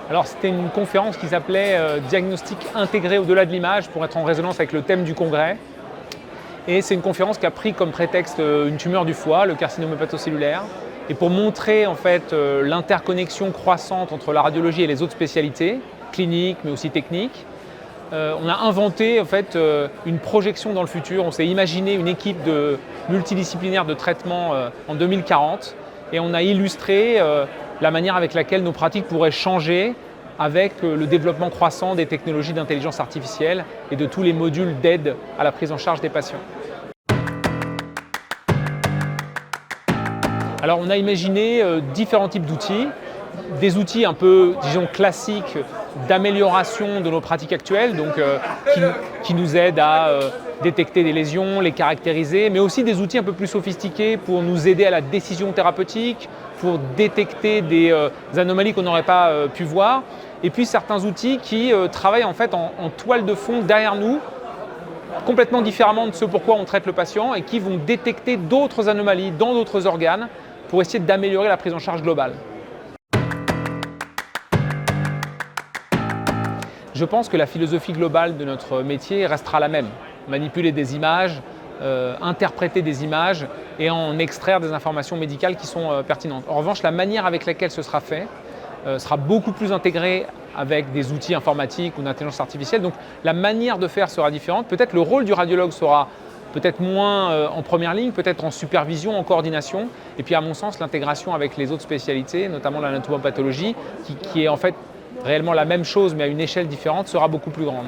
Alors c'était une conférence qui s'appelait Diagnostic intégré au-delà de l'image pour être en résonance avec le thème du congrès. Et c'est une conférence qui a pris comme prétexte une tumeur du foie, le carcinome hépatocellulaire. Et pour montrer en fait l'interconnexion croissante entre la radiologie et les autres spécialités, cliniques mais aussi techniques, on a inventé en fait une projection dans le futur. On s'est imaginé une équipe multidisciplinaire de traitement en 2040 et on a illustré la manière avec laquelle nos pratiques pourraient changer avec le développement croissant des technologies d'intelligence artificielle et de tous les modules d'aide à la prise en charge des patients. Alors on a imaginé différents types d'outils, des outils un peu, disons, classiques d'amélioration de nos pratiques actuelles, donc qui nous aident à détecter des lésions, les caractériser, mais aussi des outils un peu plus sophistiqués pour nous aider à la décision thérapeutique, pour détecter des anomalies qu'on n'aurait pas pu voir, et puis certains outils qui travaillent en fait en toile de fond derrière nous, complètement différemment de ce pourquoi on traite le patient et qui vont détecter d'autres anomalies dans d'autres organes pour essayer d'améliorer la prise en charge globale. Je pense que la philosophie globale de notre métier restera la même. Manipuler des images, interpréter des images et en extraire des informations médicales qui sont pertinentes. En revanche, la manière avec laquelle ce sera fait sera beaucoup plus intégrée avec des outils informatiques ou d'intelligence artificielle. Donc la manière de faire sera différente. Peut-être le rôle du radiologue sera peut-être moins en première ligne, peut-être en supervision, en coordination. Et puis à mon sens, l'intégration avec les autres spécialités, notamment l'anatomopathologie, qui est en fait réellement la même chose mais à une échelle différente, sera beaucoup plus grande.